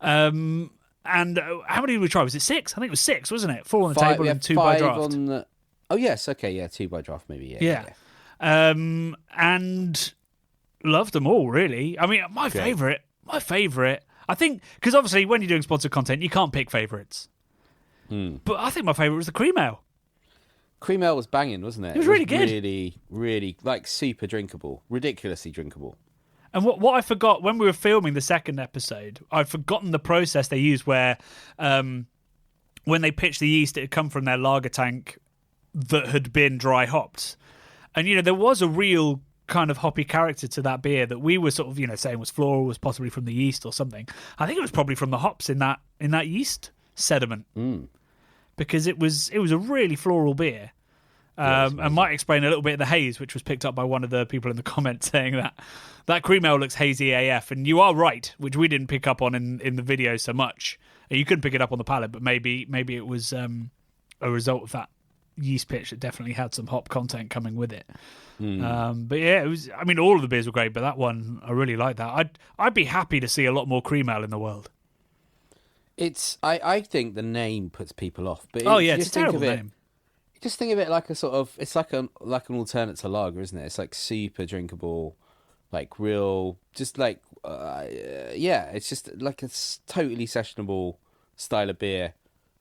And how many did we try? Was it 6? I think it was 6, wasn't it? 4 on the table and 2 by draft. Oh yes, okay, yeah, 2 by draft maybe. Yeah. And loved them all, really. I mean, my favourite, I think, because obviously when you're doing sponsored content, you can't pick favourites. But I think my favourite was the cream ale. Cream ale was banging, wasn't it? It was really good. Really, really, like super drinkable, ridiculously drinkable. And what I forgot when we were filming the second episode, I'd forgotten the process they used where when they pitched the yeast, it had come from their lager tank that had been dry hopped. And, there was a real kind of hoppy character to that beer that we were sort of, saying was floral, was possibly from the yeast or something. I think it was probably from the hops in that yeast sediment, because it was a really floral beer. And might explain a little bit of the haze, which was picked up by one of the people in the comments saying that cream ale looks hazy AF. And you are right, which we didn't pick up on in the video so much. You couldn't pick it up on the palate, but maybe it was a result of that yeast pitch that definitely had some hop content coming with it. But yeah, it was. I mean, all of the beers were great, but that one I really like that. I'd be happy to see a lot more cream ale in the world. I think the name puts people off. But it's a terrible name. Just think of it like a sort of, it's like an alternate to lager, isn't it? It's like super drinkable, like real, just like, it's just like a totally sessionable style of beer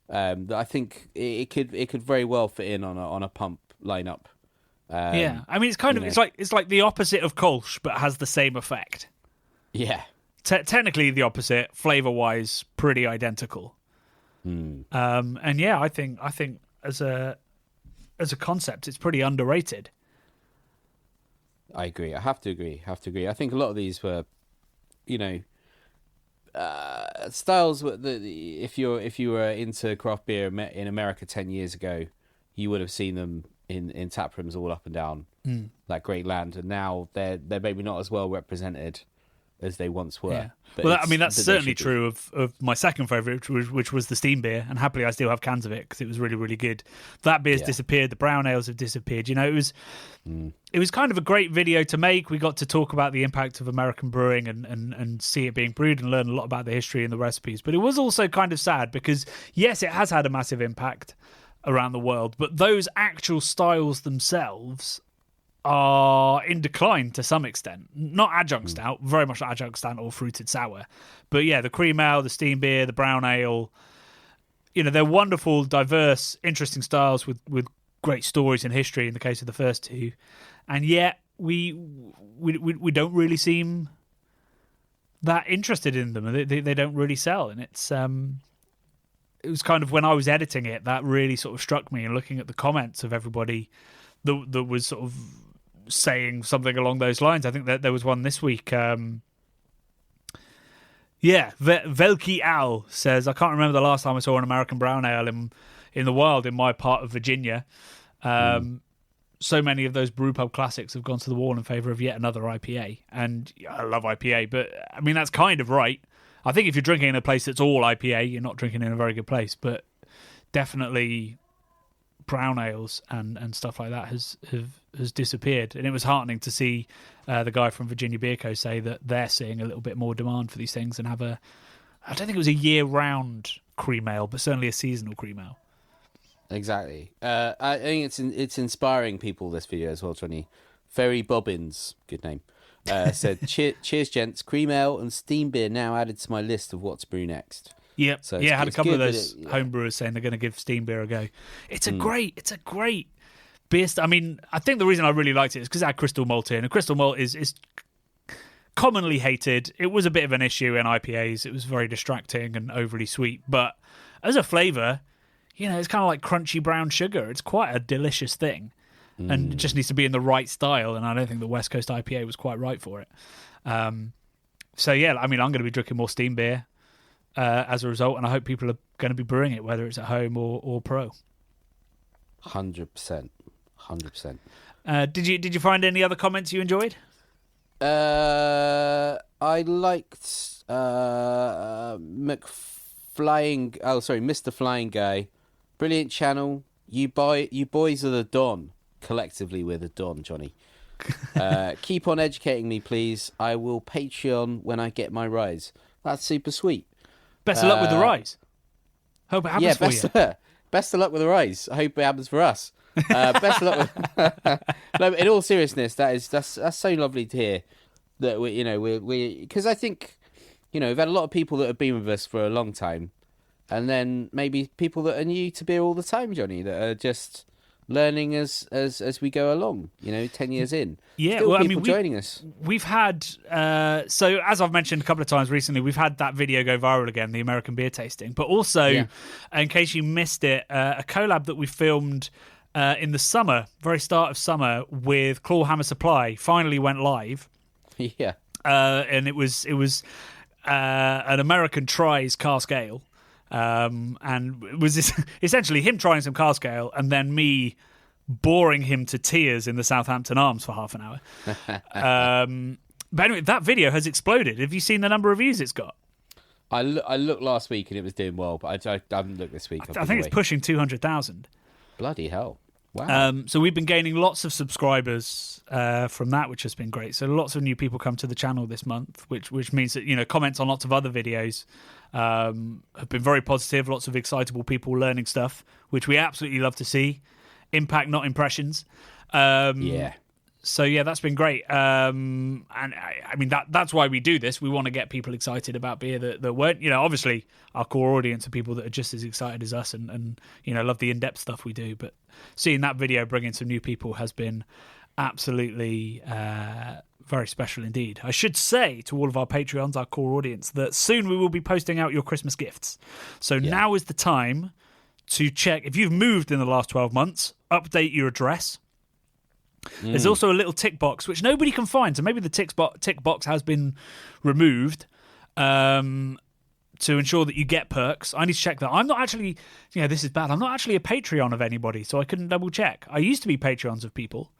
that I think it could very well fit in on a pump lineup. I mean, it's kind of, it's like the opposite of Kolsch, but has the same effect. Yeah. Technically the opposite, flavour-wise, pretty identical. And yeah, I think as a concept, it's pretty underrated. I agree. I have to agree. I think a lot of these were, styles. If you were into craft beer in America 10 years ago, you would have seen them in tap rooms all up and down that great land, and now they're maybe not as well represented as they once were. Yeah. Well, that's certainly true of my second favourite, which was the steam beer, and happily I still have cans of it because it was really, really good. That beer's disappeared. The brown ales have disappeared. It was kind of a great video to make. We got to talk about the impact of American brewing and see it being brewed and learn a lot about the history and the recipes. But it was also kind of sad because, yes, it has had a massive impact around the world, but those actual styles themselves are in decline to some extent. Not adjunct stout, very much not adjunct stout or fruited sour. But yeah, the cream ale, the steam beer, the brown ale, they're wonderful, diverse, interesting styles with great stories and history in the case of the first two. And yet we don't really seem that interested in them. They don't really sell. And it was kind of when I was editing it, that really sort of struck me, and looking at the comments of everybody that was sort of saying something along those lines. I think that there was one this week. Velki Al says, I can't remember the last time I saw an American brown ale in the wild in my part of Virginia. So many of those brewpub classics have gone to the wall in favour of yet another IPA. And I love IPA, but I mean, that's kind of right. I think if you're drinking in a place that's all IPA, you're not drinking in a very good place, but definitely brown ales and stuff like that has disappeared. And it was heartening to see the guy from Virginia Beer Co say that they're seeing a little bit more demand for these things and have I don't think it was a year-round cream ale, but certainly a seasonal cream ale. Exactly. I think it's inspiring people, this video as well, Johnny. Ferry Bobbins, good name, said, cheers gents, cream ale and steam beer now added to my list of what to brew next. Yep. So I had a couple of those homebrewers saying they're going to give steam beer a go. It's a great beer. I mean, I think the reason I really liked it is because it had crystal malt in. And crystal malt is commonly hated. It was a bit of an issue in IPAs. It was very distracting and overly sweet. But as a flavour, it's kind of like crunchy brown sugar. It's quite a delicious thing. And it just needs to be in the right style. And I don't think the West Coast IPA was quite right for it. So yeah, I mean, I'm going to be drinking more steam beer as a result, and I hope people are going to be brewing it, whether it's at home or pro. 100%. Did you find any other comments you enjoyed? I liked Mr. Flying Guy. Brilliant channel. You boys are the Don. Collectively, we're the Don, Johnny. Keep on educating me, please. I will Patreon when I get my rise. That's super sweet. Best of luck with the rise. Hope it happens for you. Best of luck with the rise. I hope it happens for us. Best of luck with... No, in all seriousness, that's so lovely to hear that we because I think we've had a lot of people that have been with us for a long time, and then maybe people that are new to beer all the time, Johnny, that are just learning as we go along, 10 years in. Yeah, still people joining us. We've had, so as I've mentioned a couple of times recently, we've had that video go viral again, the American beer tasting. But also, in case you missed it, a collab that we filmed in the summer, very start of summer, with Clawhammer Supply finally went live. Yeah. And it was an American tries cask ale. And it was essentially him trying some cask ale and then me boring him to tears in the Southampton Arms for half an hour. But anyway, that video has exploded. Have you seen the number of views it's got? I looked last week and it was doing well, but I haven't looked this week. I think it's pushing 200,000. Bloody hell. Wow. So we've been gaining lots of subscribers from that, which has been great. So lots of new people come to the channel this month, which means that, comments on lots of other videos have been very positive. Lots of excitable people learning stuff, which we absolutely love to see. Impact, not impressions. Yeah. So yeah, that's been great. And I mean that's why we do this. We want to get people excited about beer that weren't, obviously our core audience are people that are just as excited as us and love the in-depth stuff we do. But seeing that video bring in some new people has been absolutely very special indeed. I should say to all of our Patreons, our core audience, that soon we will be posting out your Christmas gifts. So now is the time to check if you've moved in the last 12 months, update your address. There's also a little tick box which nobody can find, so maybe the tick box has been removed to ensure that you get perks. I need to check that. I'm not actually, this is bad. I'm not actually a Patreon of anybody, so I couldn't double check. I used to be Patreons of people,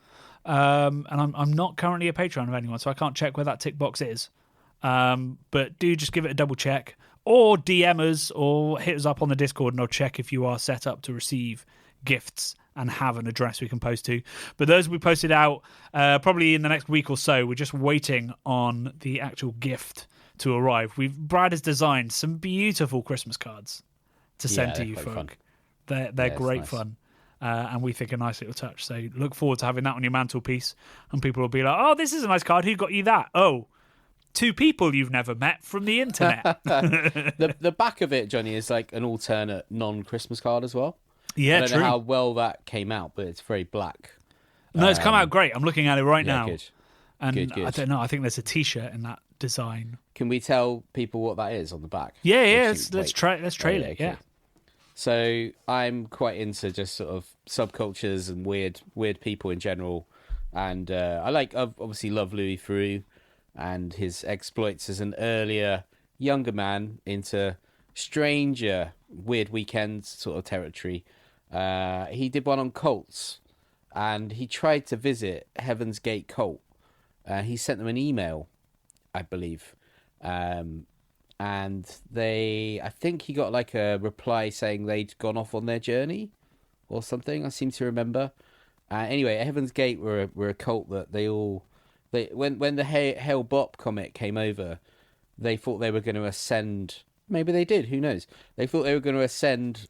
and I'm not currently a Patreon of anyone, so I can't check where that tick box is. But do just give it a double check, or DM us, or hit us up on the Discord, and I'll check if you are set up to receive gifts and have an address we can post to. But those will be posted out probably in the next week or so. We're just waiting on the actual gift to arrive. Brad has designed some beautiful Christmas cards to send to you folk. They're great nice. Fun. And we think a nice little touch. So look forward to having that on your mantelpiece. And people will be like, oh, this is a nice card. Who got you that? Oh, 2 people you've never met from the internet. The back of it, Johnny, is like an alternate non-Christmas card as well. Yeah, I don't true. know how well that came out, but it's very black. No, it's come out great. I'm looking at it right now. Good. And good. I don't know. I think there's a T-shirt in that design. Can we tell people what that is on the back? Yeah. Let's trail it. Okay. Yeah. So I'm quite into just sort of subcultures and weird people in general, and I obviously love Louis Theroux and his exploits as an earlier younger man into stranger weird weekends sort of territory. He did one on cults, and he tried to visit Heaven's Gate cult. He sent them an email, I believe, and I think he got like a reply saying they'd gone off on their journey or something. I seem to remember. Anyway, Heaven's Gate were a cult that when the Hail Bop comet came over, they thought they were going to ascend. Maybe they did. Who knows? They thought they were going to ascend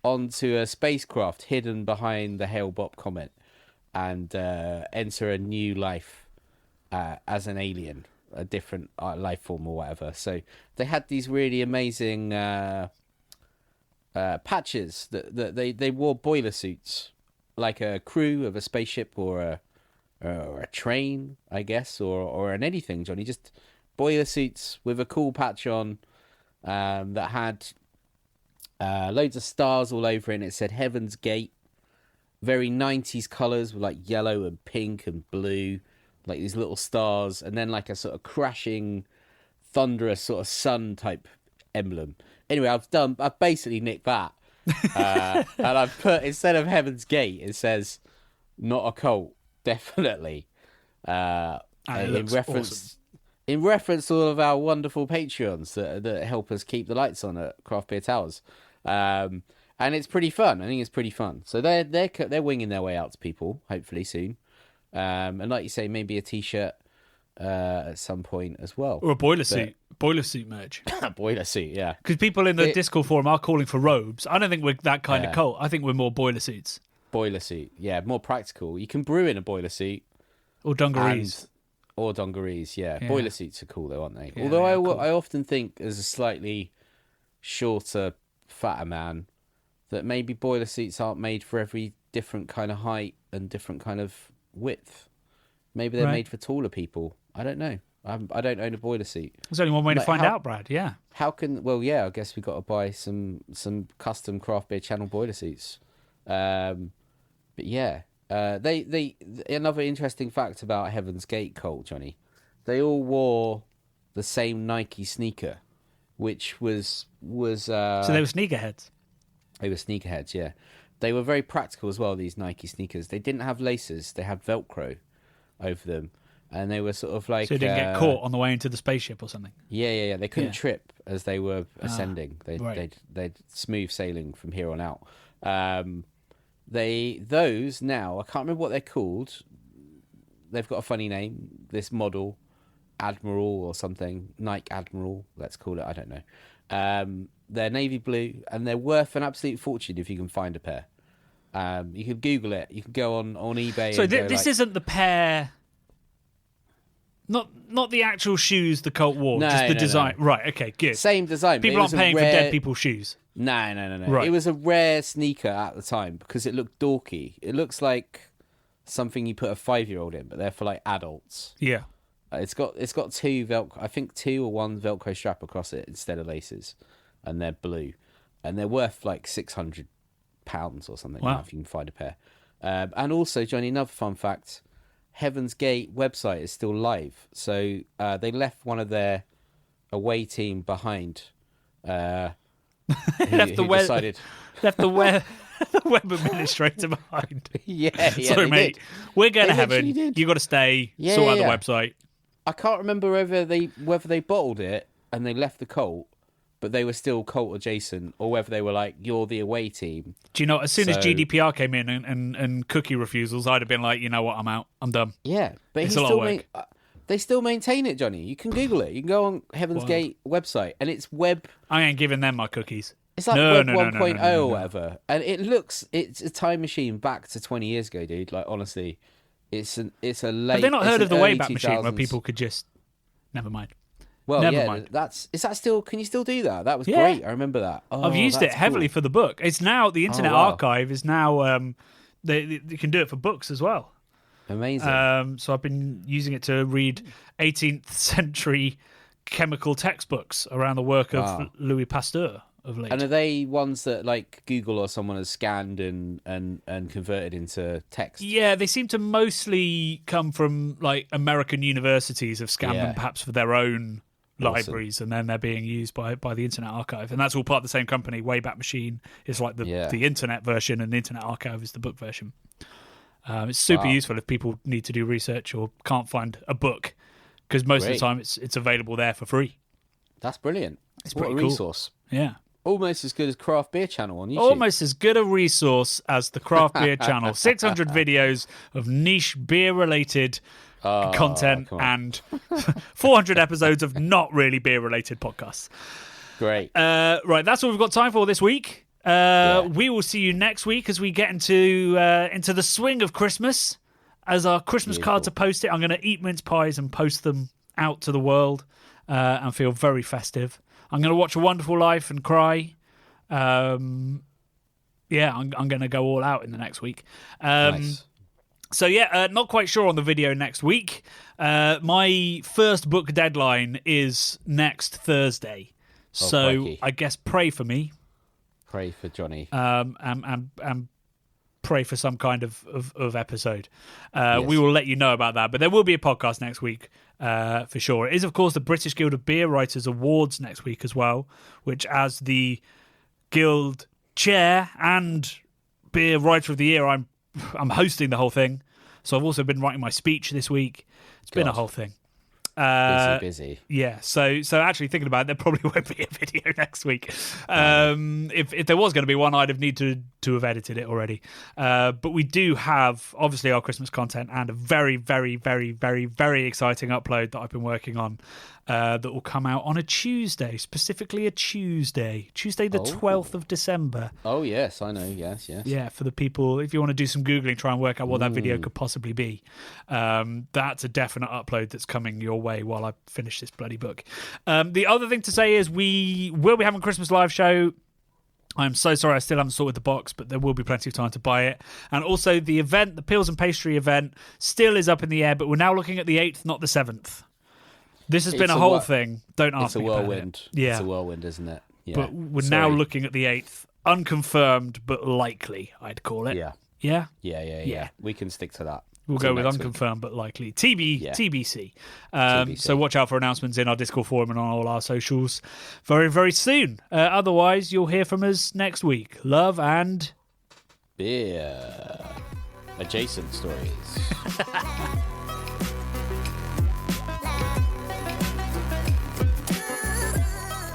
onto a spacecraft hidden behind the Hail Bop comet and enter a new life as an alien, a different life form or whatever. So they had these really amazing patches that they wore boiler suits, like a crew of a spaceship or a train, I guess, or an anything, Johnny. Just boiler suits with a cool patch on. That had loads of stars all over it, and it said Heaven's Gate. Very 90s colours with like yellow and pink and blue, like these little stars, and then like a sort of crashing, thunderous sort of sun type emblem. Anyway, I've basically nicked that, and I've put, instead of Heaven's Gate, it says not a cult, definitely, in reference. Awesome. In reference to all of our wonderful Patreons that help us keep the lights on at Craft Beer Towers, and it's pretty fun. I think it's pretty fun. So they're winging their way out to people, hopefully soon, and like you say, maybe a T-shirt at some point as well, or a boiler suit merch. Boiler suit, yeah. Because people in the Discord forum are calling for robes. I don't think we're that kind of cult. I think we're more boiler suits. Boiler suit, yeah, more practical. You can brew in a boiler suit or dungarees. Or dungarees, yeah. Boiler suits are cool though, aren't they? Yeah, although cool. I often think as a slightly shorter, fatter man, that maybe boiler suits aren't made for every different kind of height and different kind of width. Maybe they're made for taller people. I don't know. I don't own a boiler suit. There's only one way to find out, Brad. Yeah. How can? Well, yeah. I guess we got to buy some custom Craft Beer Channel boiler suits. But yeah, they another interesting fact about Heaven's Gate, Cole, Johnny. They all wore the same Nike sneaker, which was so they were sneakerheads. They were sneakerheads, yeah. They were very practical as well, these Nike sneakers. They didn't have laces, they had Velcro over them. And they were sort of like... So they didn't get caught on the way into the spaceship or something? Yeah. They couldn't trip as they were ascending. They'd smooth sailing from here on out. Those now, I can't remember what they're called. They've got a funny name. This model, Admiral or something. Nike Admiral, let's call it. I don't know. They're navy blue, and they're worth an absolute fortune if you can find a pair. You can Google it. You can go on eBay. So this isn't the pair... Not the actual shoes the Colt wore, just the design. No. Right, okay, good. Same design. People aren't paying for dead people's shoes. No. Right. It was a rare sneaker at the time because it looked dorky. It looks like something you put a 5-year-old in, but they're for like adults. Yeah. It's got two Velcro, I think 2 or 1 Velcro strap across it instead of laces, and they're blue, and they're worth like £600 or something. Wow. If you can find a pair. And also, Johnny, another fun fact. Heaven's Gate website is still live, so they left one of their away team behind. Left the web administrator behind. Yeah. Sorry, mate. Did. We're going to heaven. You got to stay. Sort out the website. I can't remember whether they bottled it and they left the Colt, but they were still Colt adjacent, or whether they were like, you're the away team. Do you know, as soon as GDPR came in and cookie refusals, I'd have been like, you know what, I'm out. I'm done. Yeah, but it's a lot of work. They still maintain it, Johnny. You can Google it. You can go on Heaven's Gate website, and it's web... I ain't giving them my cookies. It's like Web 1.0 or whatever. And it's a time machine back to 20 years ago, dude. Like, honestly, it's a late... Have they not heard of the Wayback 2000s Machine where people could just... Never mind. Well, Never mind. Is that still? Can you still do that? That was great. I remember that. I've used it heavily for the book. It's now the Internet Archive is now they can do it for books as well. Amazing. So I've been using it to read 18th century chemical textbooks around the work of Louis Pasteur of late. And are they ones that like Google or someone has scanned and converted into text? Yeah, they seem to mostly come from like American universities have scanned them perhaps for their own libraries, and then they're being used by the Internet Archive, and that's all part of the same company. Wayback Machine is like the internet version, and the Internet Archive is the book version. It's super useful if people need to do research or can't find a book, because most of the time it's available there for free. That's brilliant. It's what pretty a resource. Cool. Yeah. Almost as good as Craft Beer Channel on YouTube. Almost as good a resource as the Craft Beer Channel. 600 videos of niche beer-related content and 400 episodes of not really beer-related podcasts. Great. Right, that's all we've got time for this week. We will see you next week as we get into the swing of Christmas. As our Christmas cards are posted, I'm going to eat mince pies and post them out to the world and feel very festive. I'm going to watch A Wonderful Life and cry. I'm going to go all out in the next week. Nice. So not quite sure on the video next week. My first book deadline is next Thursday. So crikey. I guess pray for me. Pray for Johnny. And pray for some kind of episode. We will let you know about that. But there will be a podcast next week for sure. It is, of course, the British Guild of Beer Writers Awards next week as well, which as the Guild Chair and Beer Writer of the Year, I'm hosting the whole thing. So I've also been writing my speech this week. It's been a whole thing. Busy. Yeah, so actually thinking about it, there probably won't be a video next week. If there was going to be one, I'd have needed to have edited it already. But we do have, obviously, our Christmas content and a very, very, very, very, very exciting upload that I've been working on that will come out on a Tuesday, specifically a Tuesday the 12th of December. Oh, yes, I know, yes. Yeah, for the people, if you want to do some Googling, try and work out what that video could possibly be. That's a definite upload that's coming your way while I finish this bloody book. The other thing to say is we will be having a Christmas live show. I'm so sorry I still haven't sorted the box, but there will be plenty of time to buy it. And also the event, the Pills and Pastry event, still is up in the air, but we're now looking at the 8th, not the 7th. This has been a whole thing. Don't ask me about it. It's a whirlwind. Yeah. It's a whirlwind, isn't it? Yeah. But we're now looking at the 8th. Unconfirmed, but likely, I'd call it. Yeah. Yeah? Yeah. We can stick to that. We'll go with unconfirmed but likely. TBC. So watch out for announcements in our Discord forum and on all our socials very, very soon. Otherwise, you'll hear from us next week. Love and... beer. Adjacent stories.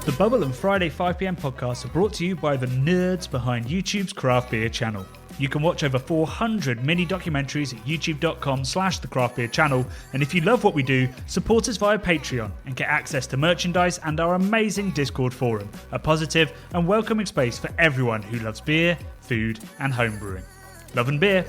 The Bubble and Friday 5pm podcasts are brought to you by the nerds behind YouTube's craft beer channel. You can watch over 400 mini documentaries at youtube.com/the craft beer channel. And if you love what we do, support us via Patreon and get access to merchandise and our amazing Discord forum, a positive and welcoming space for everyone who loves beer, food and homebrewing. Love and beer.